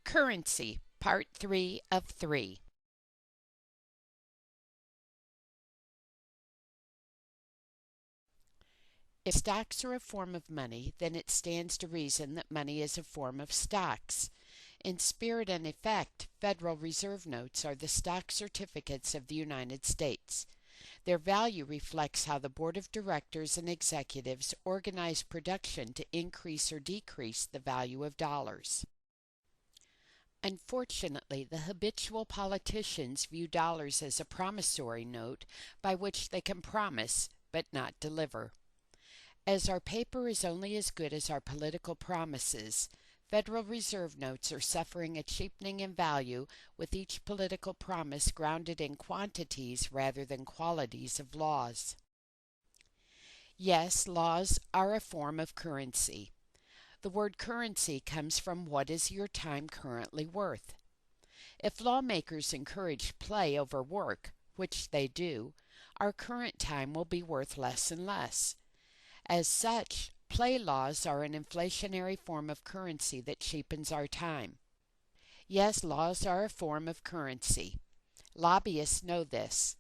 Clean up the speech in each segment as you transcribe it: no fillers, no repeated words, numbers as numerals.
Currency, Part 3 of 3. If stocks are a form of money, then it stands to reason that money is a form of stocks. In spirit and effect, Federal Reserve notes are the stock certificates of the United States. Their value reflects how the board of directors and executives organize production to increase or decrease the value of dollars. Unfortunately, the habitual politicians view dollars as a promissory note by which they can promise but not deliver. As our paper is only as good as our political promises, Federal Reserve notes are suffering a cheapening in value, with each political promise grounded in quantities rather than qualities of laws. Yes, laws are a form of currency. The word currency comes from what is your time currently worth. If lawmakers encourage play over work, which they do, our current time will be worth less and less. As such, play laws are an inflationary form of currency that cheapens our time. Yes, laws are a form of currency. Lobbyists know this.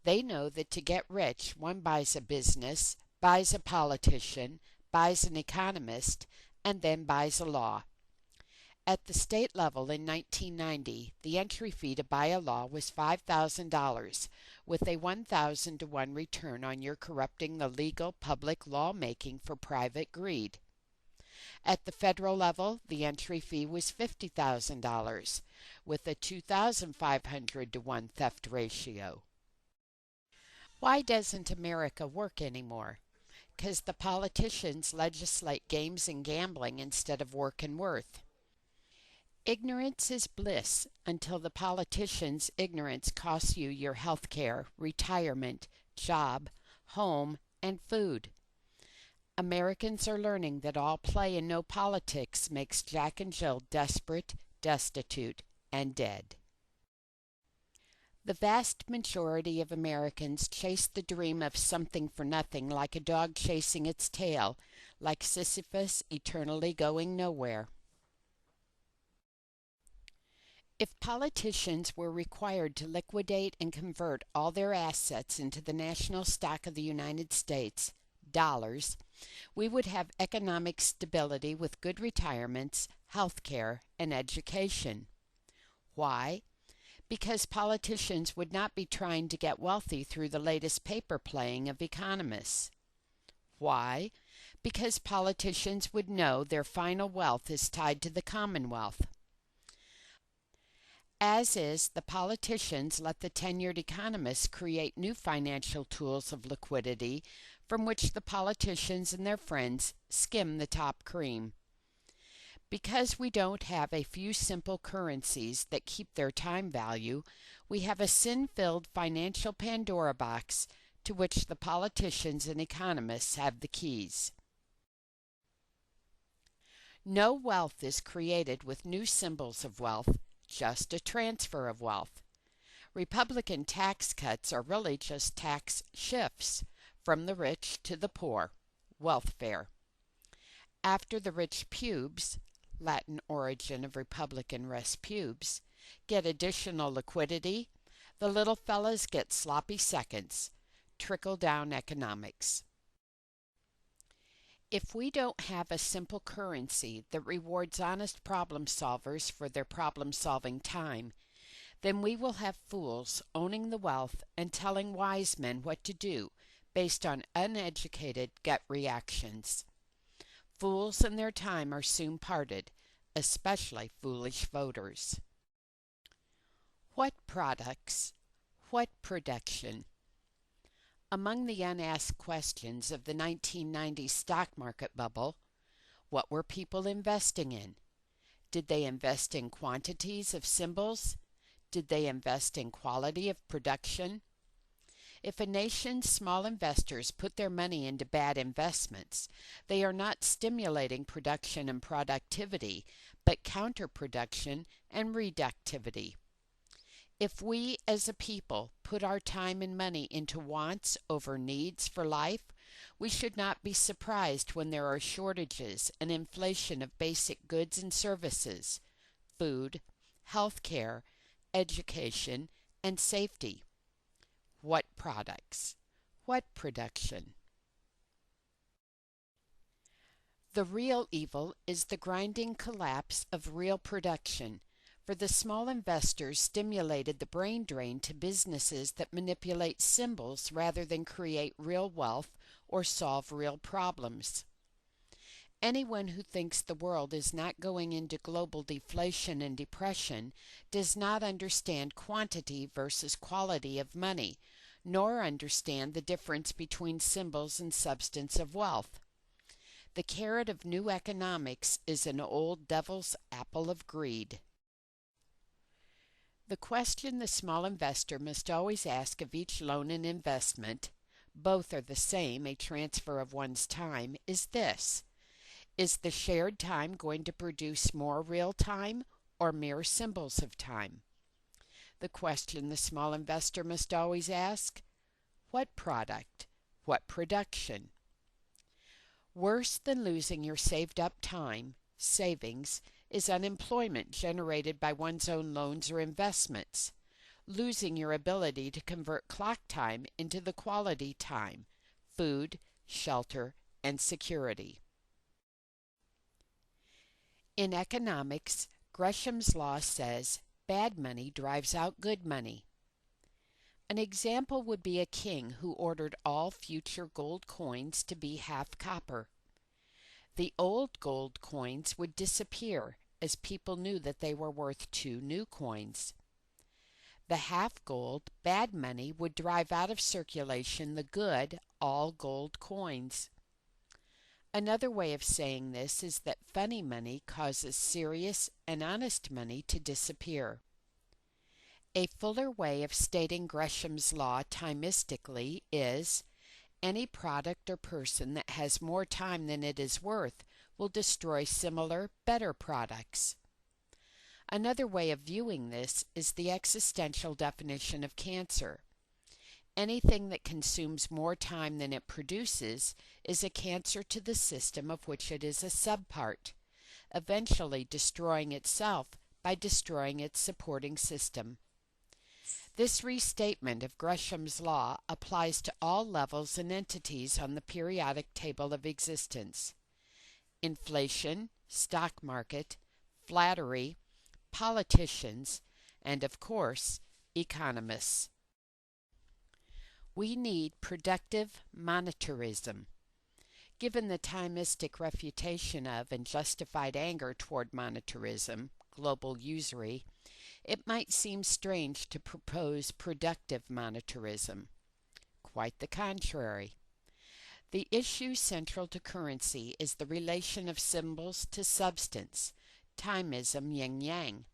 They know that to get rich, one buys a business, buys a politician, buys an economist, and then buys a law. At the state level in 1990, the entry fee to buy a law was $5,000, with a 1,000 to 1 return on your corrupting the legal public lawmaking for private greed. At the federal level, the entry fee was $50,000, with a 2,500 to 1 theft ratio. Why doesn't America work anymore? Because the politicians legislate games and gambling instead of work and worth. Ignorance is bliss until the politicians' ignorance costs you your health care, retirement, job, home, and food. Americans are learning that all play and no politics makes Jack and Jill desperate, destitute, and dead. The vast majority of Americans chase the dream of something for nothing like a dog chasing its tail, like Sisyphus eternally going nowhere. If politicians were required to liquidate and convert all their assets into the national stock of the United States, dollars, we would have economic stability with good retirements, health care, and education. Why? Because politicians would not be trying to get wealthy through the latest paper playing of economists. Why? Because politicians would know their final wealth is tied to the Commonwealth. As is, the politicians let the tenured economists create new financial tools of liquidity from which the politicians and their friends skim the top cream. Because we don't have a few simple currencies that keep their time value, we have a sin-filled financial Pandora box to which the politicians and economists have the keys. No wealth is created with new symbols of wealth, just a transfer of wealth. Republican tax cuts are really just tax shifts from the rich to the poor, welfare. After the rich pubes, Latin origin of Republican res pubes, get additional liquidity, the little fellas get sloppy seconds, trickle-down economics. If we don't have a simple currency that rewards honest problem solvers for their problem-solving time, then we will have fools owning the wealth and telling wise men what to do based on uneducated gut reactions. Fools and their time are soon parted, especially foolish voters. What products? What production? Among the unasked questions of the 1990 stock market bubble, what were people investing in? Did they invest in quantities of symbols? Did they invest in quality of production? If a nation's small investors put their money into bad investments, they are not stimulating production and productivity, but counterproduction and reductivity. If we as a people put our time and money into wants over needs for life, we should not be surprised when there are shortages and inflation of basic goods and services, food, health care, education, and safety. What products? What production? The real evil is the grinding collapse of real production, for the small investors stimulated the brain drain to businesses that manipulate symbols rather than create real wealth or solve real problems. Anyone who thinks the world is not going into global deflation and depression does not understand quantity versus quality of money, nor understand the difference between symbols and substance of wealth. The carrot of new economics is an old devil's apple of greed. The question the small investor must always ask of each loan and investment, both are the same, a transfer of one's time, is this: is the shared time going to produce more real time or mere symbols of time? The question the small investor must always ask: what product? What production? Worse than losing your saved up time, savings, is unemployment generated by one's own loans or investments, losing your ability to convert clock time into the quality time, food, shelter, and security. In economics, Gresham's law says bad money drives out good money. An example would be a king who ordered all future gold coins to be half copper. The old gold coins would disappear as people knew that they were worth 2 new coins. The half gold, bad money would drive out of circulation the good, all gold coins. Another way of saying this is that funny money causes serious and honest money to disappear. A fuller way of stating Gresham's law timistically is: any product or person that has more time than it is worth will destroy similar, better products. Another way of viewing this is the existential definition of cancer. Anything that consumes more time than it produces is a cancer to the system of which it is a subpart, eventually destroying itself by destroying its supporting system. This restatement of Gresham's law applies to all levels and entities on the periodic table of existence: inflation, stock market, flattery, politicians, and, of course, economists. We need productive monetarism. Given the timistic refutation of and justified anger toward monetarism, global usury, it might seem strange to propose productive monetarism. Quite the contrary. The issue central to currency is the relation of symbols to substance, timism yin-yang.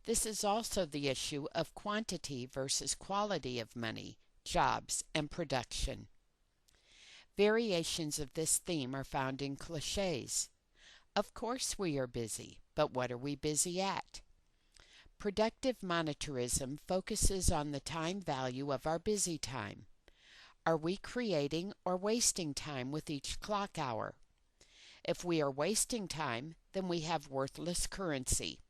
This is also the issue of quantity versus quality of money, jobs, and production. Variations of this theme are found in cliches. Of course we are busy, but what are we busy at? Productive monetarism focuses on the time value of our busy time. Are we creating or wasting time with each clock hour? If we are wasting time, then we have worthless currency.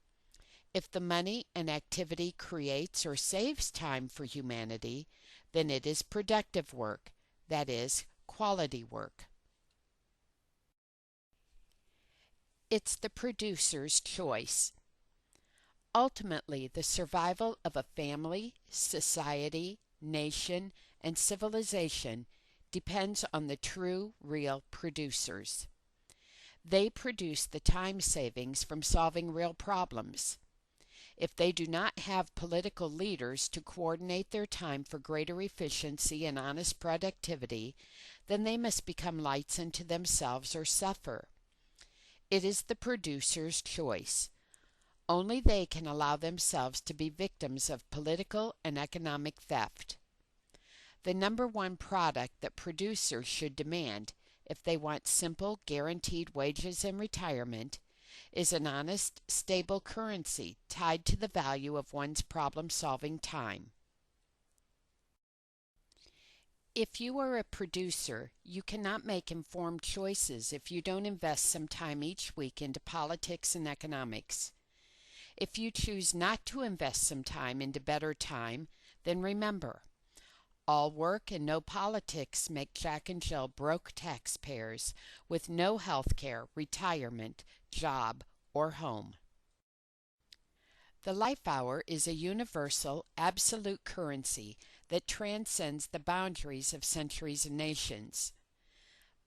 If the money and activity creates or saves time for humanity, then it is productive work, that is, quality work. It's the producer's choice. Ultimately, the survival of a family, society, nation, and civilization depends on the true, real producers. They produce the time savings from solving real problems. If they do not have political leaders to coordinate their time for greater efficiency and honest productivity, then they must become lights unto themselves or suffer. It is the producer's choice. Only they can allow themselves to be victims of political and economic theft. The number one product that producers should demand, if they want simple, guaranteed wages and retirement, is an honest, stable currency tied to the value of one's problem-solving time. If you are a producer, you cannot make informed choices if you don't invest some time each week into politics and economics. If you choose not to invest some time into better time, then remember, all work and no politics make Jack and Jill broke taxpayers with no health care, retirement, job, or home. The life hour is a universal, absolute currency that transcends the boundaries of centuries and nations.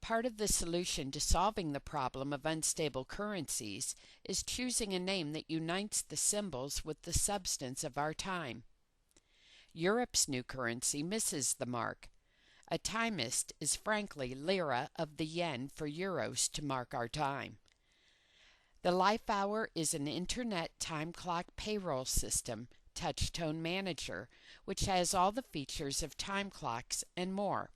Part of the solution to solving the problem of unstable currencies is choosing a name that unites the symbols with the substance of our time. Europe's new currency misses the mark. A timist is frankly lira of the yen for euros to mark our time. The life hour is an internet time clock payroll system, touch-tone manager, which has all the features of time clocks and more.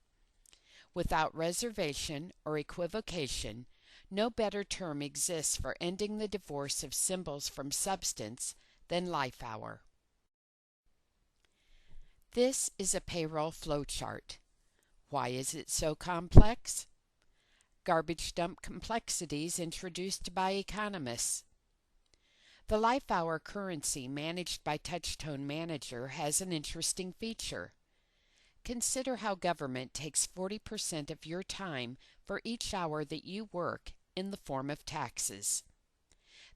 Without reservation or equivocation, no better term exists for ending the divorce of symbols from substance than life hour. This is a payroll flowchart. Why is it so complex? Garbage dump complexities introduced by economists. The life hour currency managed by Touchtone Manager has an interesting feature. Consider how government takes 40% of your time for each hour that you work in the form of taxes.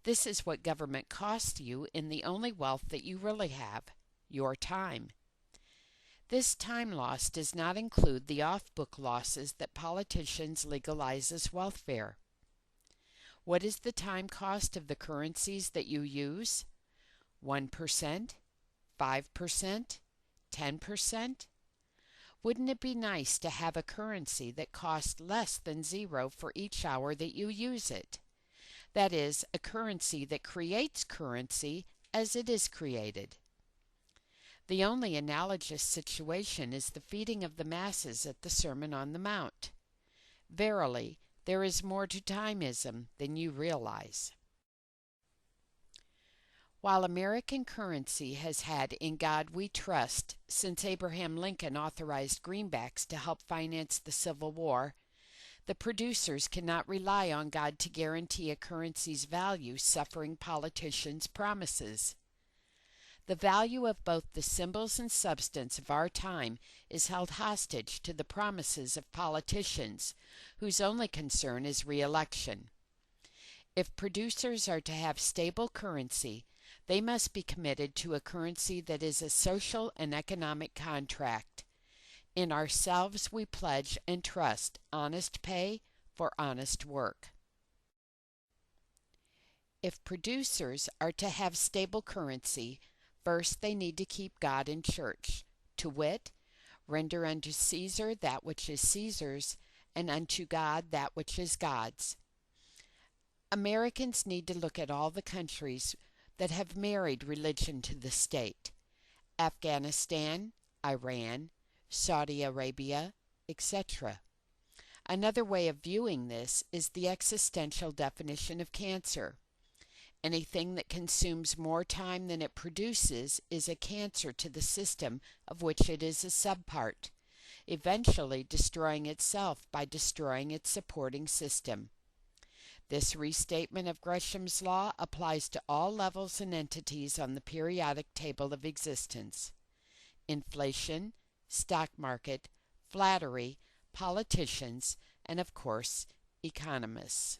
This is what government costs you in the only wealth that you really have, your time. This time loss does not include the off-book losses that politicians legalize as welfare. What is the time cost of the currencies that you use? 1%? 5%? 10%? Wouldn't it be nice to have a currency that costs less than zero for each hour that you use it? That is, a currency that creates currency as it is created. The only analogous situation is the feeding of the masses at the Sermon on the Mount. Verily, there is more to timeism than you realize. While American currency has had "In God We Trust" since Abraham Lincoln authorized greenbacks to help finance the Civil War, the producers cannot rely on God to guarantee a currency's value suffering politicians' promises. The value of both the symbols and substance of our time is held hostage to the promises of politicians, whose only concern is re-election. If producers are to have stable currency, they must be committed to a currency that is a social and economic contract. In ourselves we pledge and trust honest pay for honest work. If producers are to have stable currency, first they need to keep God in church, to wit, render unto Caesar that which is Caesar's, and unto God that which is God's. Americans need to look at all the countries that have married religion to the state: Afghanistan, Iran, Saudi Arabia, etc. Another way of viewing this is the existential definition of cancer. Anything that consumes more time than it produces is a cancer to the system of which it is a subpart, eventually destroying itself by destroying its supporting system. This restatement of Gresham's law applies to all levels and entities on the periodic table of existence: inflation, stock market, flattery, politicians, and of course, economists.